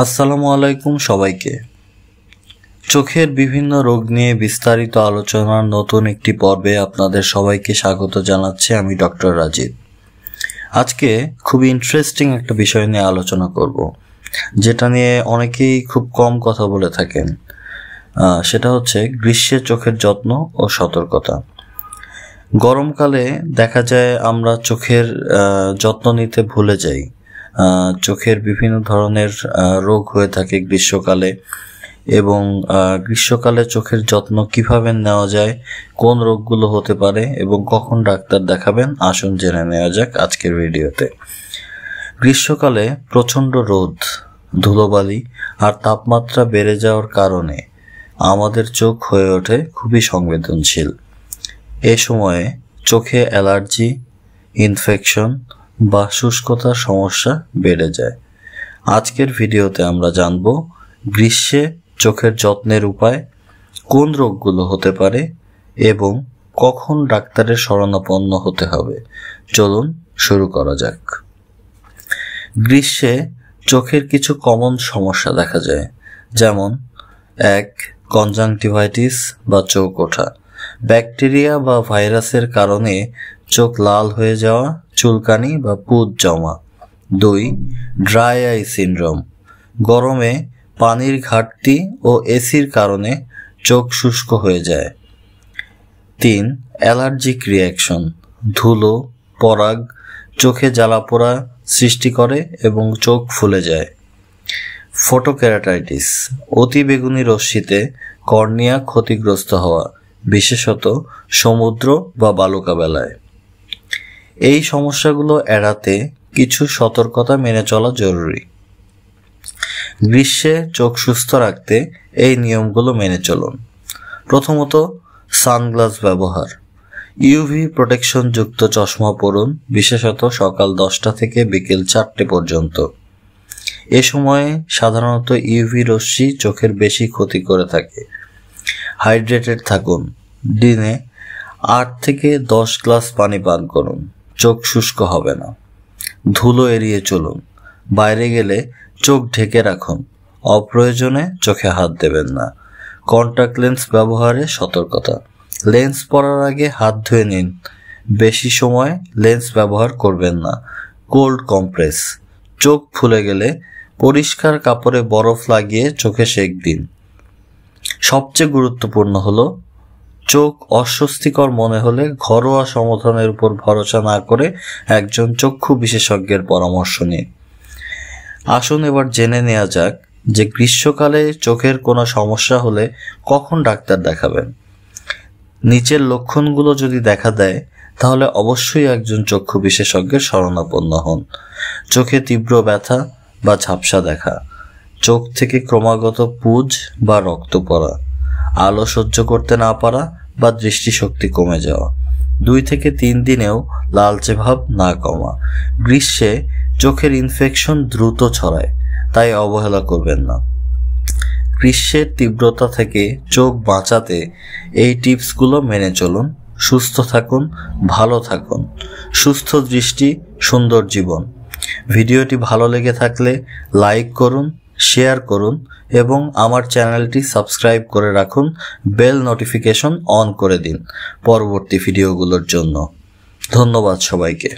আসসালামু আলাইকুম সবাইকে। চোখের বিভিন্ন রোগ নিয়ে বিস্তারিত আলোচনার নতুন একটি পর্বে আপনাদের সবাইকে স্বাগত জানাচ্ছি। আমি ডক্টর রাজীব। আজকে খুবই ইন্টারেস্টিং একটা বিষয় নিয়ে আলোচনা করব, যেটা নিয়ে অনেকেই খুব কম কথা বলে থাকেন। সেটা হচ্ছে গ্রীষ্মের চোখের যত্ন ও সতর্কতা। গরমকালে দেখা যায় আমরা চোখের যত্ন নিতে ভুলে যাই। চোখের বিভিন্ন ধরনের রোগ হয়ে থাকে গ্রীষ্মকালে, এবং গ্রীষ্মকালে চোখের যত্ন কিভাবে নেওয়া যায়, কোন রোগগুলো হতে পারে এবং কখন ডাক্তার দেখাবেন, আসুন জেনে নেওয়া যাক আজকের ভিডিওতে। গ্রীষ্মকালে প্রচণ্ড রোদ, ধুলোবালি আর তাপমাত্রা বেড়ে যাওয়ার কারণে আমাদের চোখ হয়ে ওঠে খুবই সংবেদনশীল। এ সময়ে চোখে অ্যালার্জি, ইনফেকশন বা শুষ্কতার সমস্যা বেড়ে যায়। আজকের ভিডিওতে আমরা জানব গ্রীষ্মে চোখের যত্নের উপায়, কোন রোগগুলো হতে পারে এবং কখন ডাক্তারের শরণাপন্ন হতে হবে। চলুন শুরু করা যাক। গ্রীষ্মে চোখের কিছু কমন সমস্যা দেখা যায়, যেমন 1. কনজাংটিভাইটিস বা চোখ ওঠা। ব্যাকটেরিয়া বা ভাইরাসের কারণে চোখ লাল হয়ে যাওয়া, চুলকানি বা পুঁজ জমা। 2. Dry eye syndrome. গরমে পানির ঘাটতি ও এসির কারণে চোখ শুষ্ক হয়ে যায়। 3. Allergic reaction. ধুলো, পরাগ চোখে জ্বালাপোড়া সৃষ্টি করে এবং চোখ ফুলে যায়। ফটোকেরাটাইটিস। অতিবেগুনি রশ্মিতে কর্নিয়া ক্ষতিগ্রস্ত হওয়া, বিশেষত সমুদ্র বা বালুকা বেলায়। এই সমস্যাগুলো এড়াতে কিছু সতর্কতা মেনে চলা জরুরি। গ্রীষ্মে চোখ সুস্থ রাখতে এই নিয়মগুলো মেনে চলুন। প্রথমত, সানগ্লাস ব্যবহার। ইউভি প্রোটেকশন যুক্ত চশমা পরুন, বিশেষত সকাল 10টা থেকে বিকেল 4টে পর্যন্ত। এ সময়ে সাধারণত ইউভি রশ্মি চোখের বেশি ক্ষতি করে থাকে। হাইড্রেটেড থাকুন। দিনে 8 থেকে 10 গ্লাস পানি পান করুন, চোখ শুষ্ক হবে না। ধুলো এড়িয়ে চলুন। বাইরে গেলে চোখ ঢেকে রাখুন, অপ্রয়োজনে চোখে হাত দেবেন না। কন্ট্যাক্ট লেন্স ব্যবহারে সতর্কতা। লেন্স পরার আগে হাত ধুয়ে নিন। বেশি সময় লেন্স ব্যবহার করবেন না। Cold compress. চোখ ফুলে গেলে পরিষ্কার কাপড়ে বরফ লাগিয়ে চোখে সেঁক দিন। সবচেয়ে গুরুত্বপূর্ণ হলো, চোখ অস্বস্তিকর মনে হলে ঘরোয়া সমাধানের উপর ভরসা না করে একজন চক্ষু বিশেষজ্ঞের পরামর্শ নিন। আসুন এবার জেনে নেওয়া যাক যে গ্রীষ্মকালে চোখের কোনো সমস্যা হলে কখন ডাক্তার দেখাবেন। নিচের লক্ষণগুলো যদি দেখা দেয় তাহলে অবশ্যই একজন চক্ষু বিশেষজ্ঞের শরণাপন্ন হন। চোখে তীব্র ব্যথা বা ঝাপসা দেখা, চোখ থেকে ক্রমাগত পুঁজ বা রক্ত পড়া, আলো সহ্য করতে না পারা বা দৃষ্টিশক্তি কমে যাওয়া, 2 থেকে 3 দিনেও লালচে ভাব না কমা। গ্রীষ্মে চোখের ইনফেকশন দ্রুত ছড়ায়, তাই অবহেলা করবেন না। গ্রীষ্মের তীব্রতা থেকে চোখ বাঁচাতে এই টিপসগুলো মেনে চলুন। সুস্থ থাকুন, ভালো থাকুন। সুস্থ দৃষ্টি, সুন্দর জীবন। ভিডিওটি ভালো লেগে থাকলে লাইক করুন, শেয়ার করুন এবং আমার চ্যানেলটি সাবস্ক্রাইব করে রাখুন। বেল নোটিফিকেশন অন করে দিন পরবর্তী ভিডিওগুলোর জন্য। ধন্যবাদ সবাইকে।